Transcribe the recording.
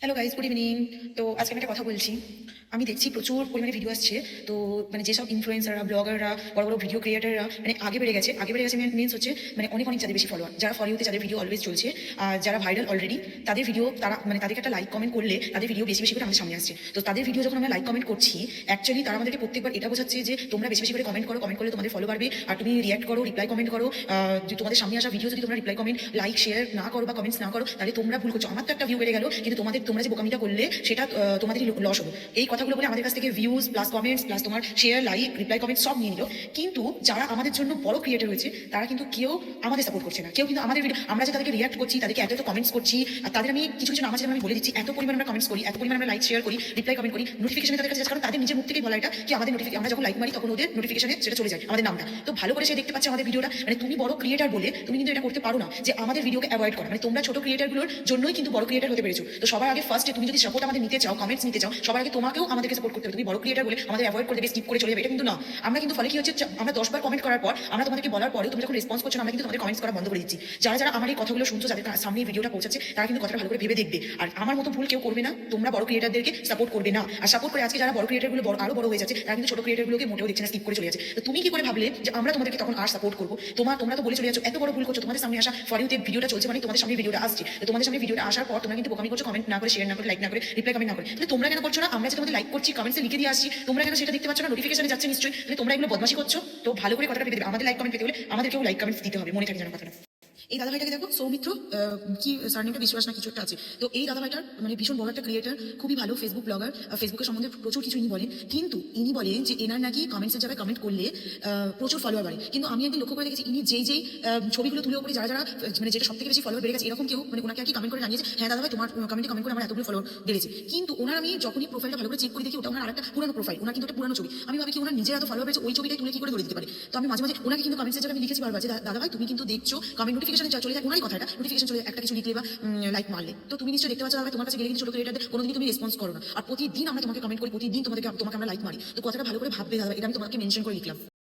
Hello guys, good evening. তো আজকে আমি একটা কথা বলছি। আমি দেখছি প্রচুর পরিমাণে ভিডিও আসছে। তো যেসব ইনফ্লুয়েন্সাররা, ব্লগাররা, বড় বড় ভিডিও ক্রিয়েটাররা আগে বেড়ে গেছে। মিনস হচ্ছে অনেক অনেক যাদের বেশি ফলোয়ার, যারা ফর ইউতে যাদের ভিডিও অলওয়েজ চলছে, আর যারা ভাইরাল অলরেডি, তাদের ভিডিও তারা তাদেরকে একটা লাইক কমেন্ট করলে তাদের ভিডিও বেশি বেশি করে আমাদের সামনে আসছে। তো তাদের ভিডিও যখন আমরা লাইক কমেন্ট করছি, অ্যাকচুয়ালি তারা আমাদেরকে প্রত্যেকবার এটা বোঝাচ্ছে যে তোমরা বেশি বেশি করে কমেন্ট করো, কমেন্ট করলে তোমাদের ফলো বাড়বে, আর তুমি রিয়াক্ট করো, রিপ্লাই কমেন্ট করো। যে তোমাদের সামনে আসা ভিডিও যদি তোমরা রিপ্লাই কমেন্ট, লাইক, শেয়ার না করো বা কমেন্টস না করো, তাহলে তোমরা ভুল করছো। আমার তো একটা ভিউ বেড়ে গেল, কিন্তু তোমরা যে বোকামিটা করলে সেটা তোমাদেরই লস হলো। এই কথাগুলো বলে আমাদের কাছ থেকে ভিউজ প্লাস কমেন্টস প্লাস তোমার শেয়ার, লাইক, রিপ্লাই, কমেন্ট সব নিয়ে নিল। কিন্তু যারা আমাদের জন্য বড় ক্রিয়েটর হয়েছে, তারা কিন্তু কেউ আমাদের সাপোর্ট করছে না। কেউ কিন্তু আমাদের ভিডিও, আমরা যে তাদেরকে রিয়াক্ট করছি, তাদেরকে এত কমেন্টস করছি, আর তাদের আমি কিছু কিছু নাম আছে আমি বলে দিচ্ছি, এত পরিমাণ আমরা কমেন্টস করি, এত পরিমাণ আমরা লাইক শেয়ার করি, রিপ্লাই কমেন্ট করি, নোটিফিকেশনে তাদের কাছে কারণ তাদের নিজের মুখ থেকেই বলা এটা কি আমাদের নোটিফিকেশন, আমরা যখন লাইক মারি তখন ওদের নোটিফিকেশনে সেটা চলে যায় আমাদের নামটা। তো ভালো করে সে দেখতে পাচ্ছে আমাদের ভিডিওটা। তুমি বড় ক্রিয়েটার বলে তুমি কিন্তু এটা করতে পারো না যে আমাদের ভিডিওকে অ্যাভয়েড করো। তোমরা ছোট ক্রিয়েটারগুলোর জন্যই কিন্তু বড় ক্রিয়েটার হতে পেরেছো। তো সবার আগে ফার্স্টে তুমি যদি সাপোর্ট আমাদের নিতে চাও, কমেন্টস নিতে চাও, সবার আগে তোমাকেও আমাদেরকে সাপোর্ট করতে হবে। তুমি বড় ক্রিয়েটার বলে আমাদের অ্যাভয়েড করে দেবে, স্কিপ করে চলে যাবে, এটা কিন্তু না। আমরা কিন্তু ফলে কি হচ্ছে, আমরা 10 বার কমেন্ট করার পর, আমরা তোমাদেরকে বলার পরেও তুমি যখন রেসপন্স করছো না, আমরা কিন্তু তোমাদের কমেন্টস করা বন্ধ করে দিচ্ছি। যারা যারা আমার এই কথাগুলো শুনছো, যাদের সামনে ভিডিওটা পৌঁছাচ্ছে, তারা কিন্তু কথাটা ভালো করে ভেবে দেখবে। আর আমার মতো ভুল কেউ করবে না, তোমরা বড় ক্রিয়েটারদেরকে সাপোর্ট করবে না। আর সাপোর্ট করে আজকে যারা বড় ক্রিয়েটারগুলো আরো বড় হয়ে যাচ্ছে, তারা কিন্তু ছোট ক্রিয়েটারগুলোকে মোটেও দেখছে না, স্কিপ করে চলে যাচ্ছে। তো তুমি কি করে ভাবলে যে আমরা তোমাদেরকে তখন আর সাপোর্ট করবো? তোমরা তো বলে চলে যাচ্ছ, এত বড় ভুল করছো। তোমাদের সামনে আসা ফর ইউতে ভিডিওটা চলছে, তোমাদের সামনে ভিডিওটা আসছে। তো তোমাদের সামনে ভিডিওটা আসার পর তোমরা কিন্তু বোকামি করছো, কমেন্ট না করে, শেয়ার না করে, লাইক না করে, রিপ্লাই কমেন্ট না করে। তাহলে তোমরা কেন করছো না? আমরা যে তোমাদের লাইক করছি, কমেন্টসে লিখে দিয়ে আসছি, তোমরা কেন সেটা দেখতে পাচ্ছ না? নোটিফিকেশনে যাচ্ছে নিশ্চয়ই। তাহলে তোমরা এগুলো বদমাশি করছো। তো ভালো করে কথাটা ভেবে দেবে, আমাদের লাইক কমেন্ট পেতে হলে আমাদেরকেও লাইক কমেন্টস দিতে হবে, মনে থাকে যেন কথাটা। এই দাদা ভাইটাকে দেখো, সৌমিত্র, কি সারনেমটা বিশ্বাস না কিছু একটা আছে। তো এই দাদা ভাইটার ভীষণ বড় একটা ক্রিয়েটার, খুবই ভালো ফেসবুক ব্লগার, ফেসবুকের সম্বন্ধে প্রচুর কিছু ইনি বলেন। কিন্তু ইনি বলেন যে এনার নাকি কমেন্টসের জায়গায় কমেন্ট করলে প্রচুর ফলোয়ার বাড়ে। কিন্তু আমি একদিন লক্ষ্য করে দেখেছি, ইনি যেই ছবিগুলো তুলে উপরে যারা যারা যেটা সব থেকে বেশি ফলোয়ার বেড়ে গেছে, এরকম কেউ ওনাকে আর কি কমেন্ট করে জানিয়েছে, হ্যাঁ দাদা ভাই তোমার কমেন্ট করে আমার এতগুলো ফলোয়ার বেড়েছে। কিন্তু ওনার আমি যখনই প্রোফাইলটা ভালো করে চেক করে দেখি, ওটা ওনার আরেকটা পুরনো প্রোফাইল, ওনার কিন্তু একটা পুরনো ছবি। আমি ভাবি কি ওনার নিজের এত ফলোয়ার বেড়েছে, ওই ছবিটাই তুলে কি করে ধরে দিতে পারে। তো আমি মাঝে মাঝে ওনাকে কিন্তু কমেন্টসের জায়গায় আমি লিখেছি বারবার যে দাদা ভাই তুমি কিন্তু দেখছো কমেন্ট নোটিফিকেশনে চলে যায়, ওনারই কথাটা নোটিফিকেশন চলে একটা কিছু লিখলে বা লাইক মারলে, তো তুমি নিশ্চয়ই দেখতে পাচ্ছ দাদা তোমার কাছে গেলে কিন্তু ছোট ক্রিয়েটারদের কোনোদিন তুমি রেসপন্স করো না। আর প্রতিদিন আমরা তোমাকে কমেন্ট করি, প্রতিদিন তোমাকে আমরা লাইক মারি। তো কথাটা ভালো করে ভাববে দাদা, এটা আমি তোমাকে মেনশন করে লিখলাম।